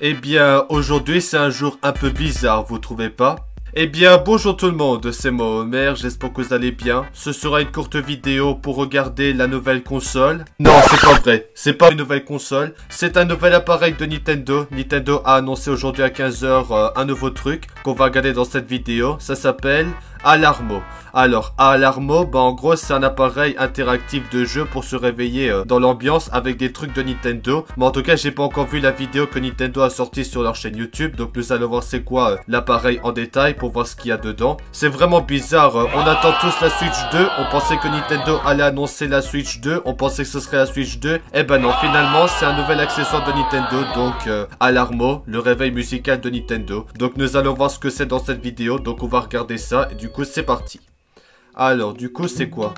Eh bien, aujourd'hui c'est un jour un peu bizarre, vous trouvez pas? Eh bien, bonjour tout le monde, c'est moi Homer, j'espère que vous allez bien. Ce sera une courte vidéo pour regarder la nouvelle console. Non, c'est pas vrai, c'est pas une nouvelle console, c'est un nouvel appareil de Nintendo. Nintendo a annoncé aujourd'hui à 15 h un nouveau truc qu'on va regarder dans cette vidéo. Ça s'appelle Alarmo. Alors, Alarmo, bah en gros c'est un appareil interactif de jeu pour se réveiller dans l'ambiance avec des trucs de Nintendo. Mais en tout cas, j'ai pas encore vu la vidéo que Nintendo a sortie sur leur chaîne YouTube. Donc nous allons voir c'est quoi l'appareil en détail pour voir ce qu'il y a dedans. C'est vraiment bizarre, on attend tous la Switch 2. On pensait que Nintendo allait annoncer la Switch 2. On pensait que ce serait la Switch 2. Eh ben non, finalement c'est un nouvel accessoire de Nintendo. Donc Alarmo, le réveil musical de Nintendo. Donc nous allons voir ce que c'est dans cette vidéo. Donc on va regarder ça et du coup c'est parti. Alors, du coup, c'est quoi?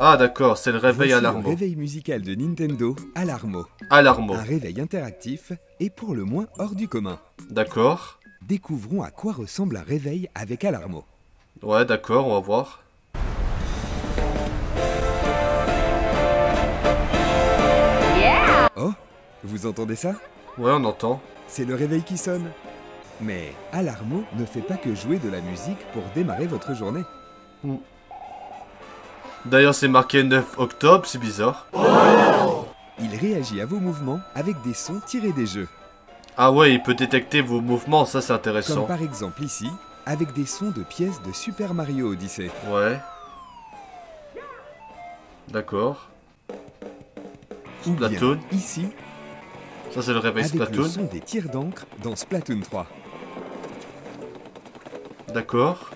Ah, d'accord, c'est le réveil Alarmo. Le réveil musical de Nintendo, Alarmo. Alarmo. Un réveil interactif et pour le moins hors du commun. D'accord. Découvrons à quoi ressemble un réveil avec Alarmo. Ouais, d'accord, on va voir. Oh, vous entendez ça? Ouais, on entend. C'est le réveil qui sonne. Mais Alarmo ne fait pas que jouer de la musique pour démarrer votre journée. D'ailleurs, c'est marqué 9 octobre, c'est bizarre. Il réagit à vos mouvements avec des sons tirés des jeux. Ah ouais, il peut détecter vos mouvements, ça c'est intéressant. Comme par exemple ici, avec des sons de pièces de Super Mario Odyssey. Ouais. D'accord. Ou bien Splatoon. ici, Ça c'est le réveil avec Splatoon. le son des tirs d'encre dans Splatoon 3. D'accord.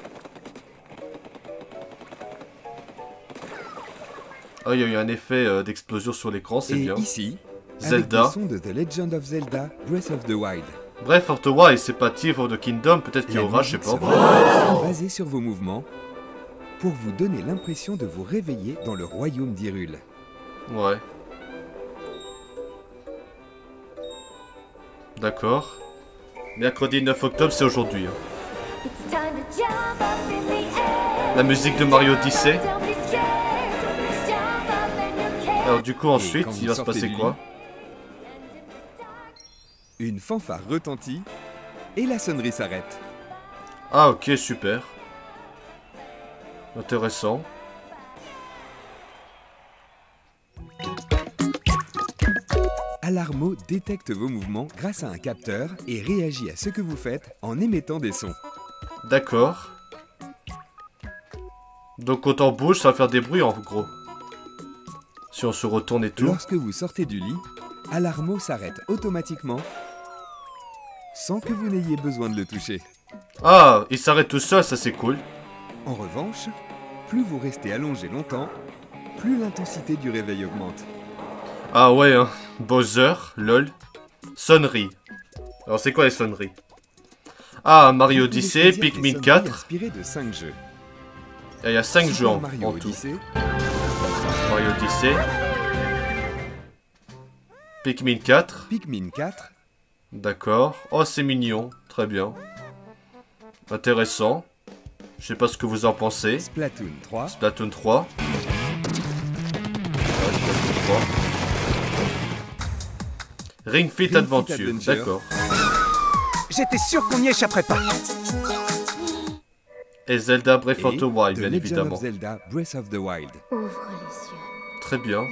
Ah, il y a eu un effet d'explosion sur l'écran, c'est Et bien. ici, Zelda. avec le son de The Legend of Zelda Breath of the Wild. Bref, of the Wild, c'est pas Tears of the Kingdom, peut-être qu'il y La aura, je sais musique pas. sera basée sur vos mouvements pour vous donner l'impression de vous réveiller dans le royaume d'Hyrule. Ouais. D'accord. Mercredi 9 octobre, c'est aujourd'hui. Hein. La musique de Mario Odyssey. Alors du coup, ensuite, il va se passer quoi? Une fanfare retentit et la sonnerie s'arrête. Ah ok, super. Intéressant. Alarmo détecte vos mouvements grâce à un capteur et réagit à ce que vous faites en émettant des sons. D'accord. Donc quand on bouge, ça va faire des bruits en gros. Si on se retourne et tout. Lorsque vous sortez du lit, Alarmo s'arrête automatiquement sans que vous n'ayez besoin de le toucher. Ah, il s'arrête tout seul, ça c'est cool. En revanche, plus vous restez allongé longtemps, plus l'intensité du réveil augmente. Ah ouais, hein. Bowser, lol. Sonnerie. Alors c'est quoi les sonneries? Ah, Mario Vous pouvez Odyssey, choisir des Pikmin sonneries 4. inspirées de 5 jeux. Et il y a 5 Super jeux en Mario tout. Odyssey, Mario Odyssey. Pikmin 4. Pikmin 4, D'accord. Oh, c'est mignon. Très bien. Intéressant. Je sais pas ce que vous en pensez. Splatoon 3, Splatoon 3. Ouais, Splatoon 3. Ring Fit Ring Fit Adventure. Adventure. D'accord. J'étais sûr qu'on n'y échapperait pas. Et Zelda Breath et of the Wild, The bien Legend évidemment. of Zelda Breath of the Wild. Ouvre les yeux. Très bien.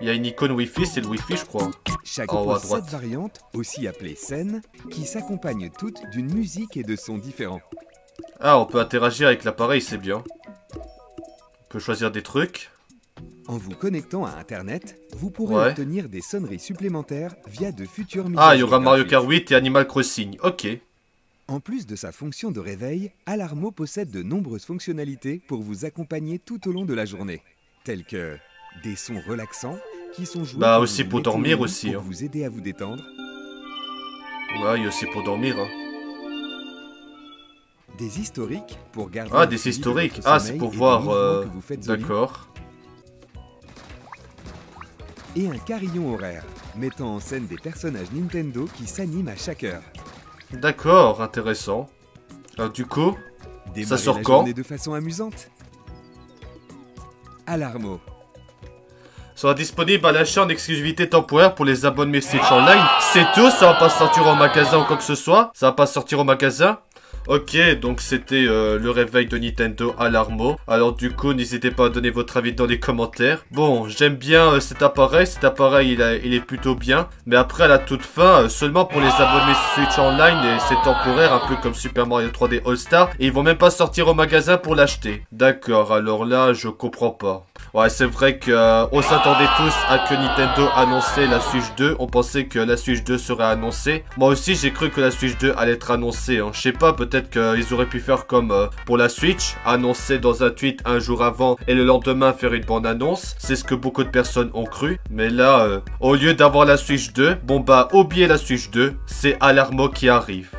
Il y a une icône Wi-Fi, c'est le Wi-Fi, je crois. Chaque En haut à pose droite. 7 variantes, aussi appelées scènes, qui s'accompagnent toutes d'une musique et de sons différents. Ah, on peut interagir avec l'appareil, c'est bien. On peut choisir des trucs. En vous connectant à Internet, vous pourrez Ouais. obtenir des sonneries supplémentaires via de futures mises Ah, à il y jour aura Mario gratuites. Kart 8 et Animal Crossing. Ok. En plus de sa fonction de réveil, Alarmo possède de nombreuses fonctionnalités pour vous accompagner tout au long de la journée, telles que des sons relaxants qui sont joués Bah, quand aussi vous pour mettez au dormir lit aussi, pour hein. vous aider à vous détendre, Ouais, il y a aussi pour dormir. Hein. des historiques pour garder Ah, un des suivi de historiques. votre Ah, c'est sommeil pour et des voir. mouvements que vous faites au lit, D'accord. et un carillon horaire mettant en scène des personnages Nintendo qui s'animent à chaque heure. D'accord, intéressant. Alors, du coup, Démarrer sort la quand? journée de façon amusante. Alarmo. sera disponible à l'achat en exclusivité temporaire pour les abonnés Switch Online. C'est tout, ça va pas sortir en magasin ou quoi que ce soit. Ça va pas sortir au magasin. Ok, donc c'était le réveil de Nintendo à l'Armo. Alors du coup, n'hésitez pas à donner votre avis dans les commentaires. Bon, j'aime bien cet appareil. Cet appareil, il est plutôt bien. Mais après, à la toute fin, seulement pour les abonnés Switch Online, et c'est temporaire, un peu comme Super Mario 3D All-Star. Et ils vont même pas sortir au magasin pour l'acheter. D'accord, alors là, je comprends pas. Ouais, c'est vrai qu'on s'attendait tous à que Nintendo annonçait la Switch 2. On pensait que la Switch 2 serait annoncée. Moi aussi, j'ai cru que la Switch 2 allait être annoncée. Hein. Je sais pas, peut-être qu'ils auraient pu faire comme pour la Switch. Annoncer dans un tweet un jour avant et le lendemain faire une bonne annonce. C'est ce que beaucoup de personnes ont cru. Mais là, au lieu d'avoir la Switch 2, bon bah, oubliez la Switch 2. C'est Alarmo qui arrive.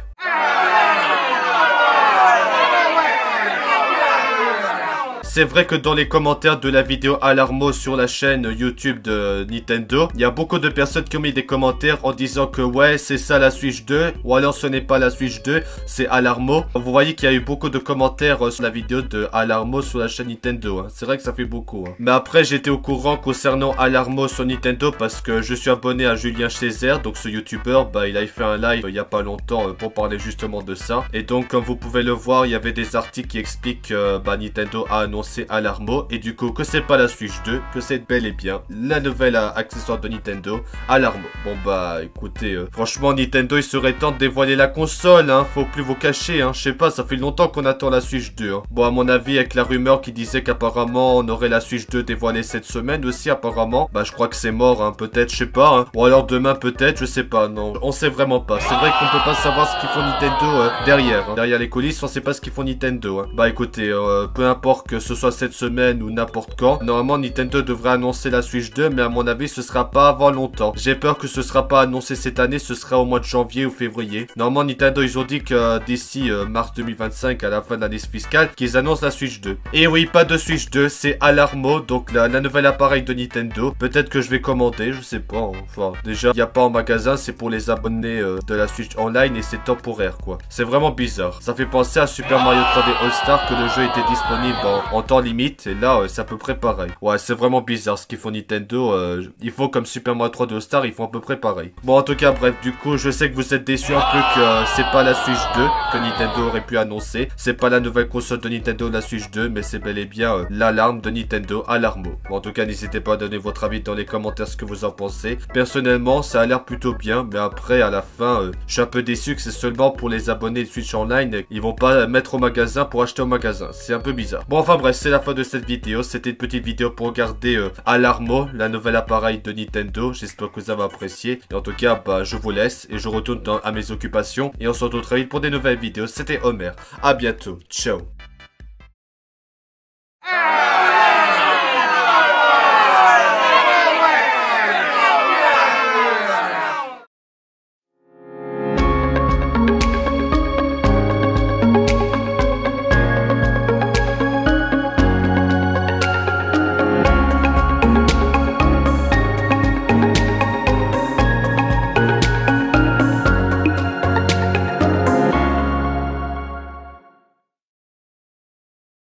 C'est vrai que dans les commentaires de la vidéo Alarmo sur la chaîne YouTube de Nintendo, il y a beaucoup de personnes qui ont mis des commentaires en disant que ouais, c'est ça la Switch 2, ou alors ce n'est pas la Switch 2, c'est Alarmo. Vous voyez qu'il y a eu beaucoup de commentaires sur la vidéo de Alarmo sur la chaîne Nintendo. Hein. C'est vrai que ça fait beaucoup. Hein. Mais après, j'étais au courant concernant Alarmo sur Nintendo parce que je suis abonné à Julien Césaire, donc ce YouTuber, bah il a fait un live il y a pas longtemps pour parler justement de ça. Et donc, comme vous pouvez le voir, il y avait des articles qui expliquent que Nintendo a annoncé Alarmo et du coup que c'est pas la Switch 2, que c'est bel et bien la nouvelle accessoire de Nintendo, Alarmo. Bon bah écoutez, franchement Nintendo il serait temps de dévoiler la console, hein, faut plus vous cacher, hein, je sais pas, ça fait longtemps qu'on attend la Switch 2. Hein. Bon à mon avis avec la rumeur qui disait qu'apparemment on aurait la Switch 2 dévoilée cette semaine aussi apparemment, bah je crois que c'est mort, hein, peut-être, je sais pas, hein. Ou alors demain peut-être, je sais pas, non, on sait vraiment pas. C'est vrai qu'on peut pas savoir ce qu'ils font Nintendo derrière, hein. Derrière les coulisses on sait pas ce qu'ils font Nintendo. Hein. Bah écoutez, peu importe que ce soit cette semaine ou n'importe quand. Normalement, Nintendo devrait annoncer la Switch 2, mais à mon avis, ce sera pas avant longtemps. J'ai peur que ce sera pas annoncé cette année, ce sera au mois de janvier ou février. Normalement, Nintendo, ils ont dit que d'ici mars 2025, à la fin de l'année fiscale, qu'ils annoncent la Switch 2. Et oui, pas de Switch 2, c'est Alarmo, donc la nouvelle appareil de Nintendo. Peut-être que je vais commander, je sais pas. Enfin, déjà, il n'y a pas en magasin, c'est pour les abonnés de la Switch Online et c'est temporaire, quoi. C'est vraiment bizarre. Ça fait penser à Super Mario 3D All-Star que le jeu était disponible en temps limite. Et là, c'est à peu près pareil. Ouais, c'est vraiment bizarre ce qu'ils font Nintendo. Ils font comme Super Mario 3D All-Star, ils font à peu près pareil. Bon, en tout cas, bref, du coup, je sais que vous êtes déçus un peu que c'est pas la Switch 2 que Nintendo aurait pu annoncer. C'est pas la nouvelle console de Nintendo, la Switch 2, mais c'est bel et bien l'alarme de Nintendo, Alarmo. Bon, en tout cas, n'hésitez pas à donner votre avis dans les commentaires ce que vous en pensez. Personnellement, ça a l'air plutôt bien, mais après, à la fin, je suis un peu déçu que c'est seulement pour les abonnés de Switch Online. Ils vont pas mettre au magasin pour acheter au magasin. C'est un peu bizarre. Bon, enfin bref, c'est la fin de cette vidéo. C'était une petite vidéo pour regarder Alarmo, la nouvelle appareil de Nintendo. J'espère que vous avez apprécié. Et en tout cas, je vous laisse et je retourne à mes occupations. Et on se retrouve très vite pour des nouvelles vidéos. C'était Homer. À bientôt. Ciao.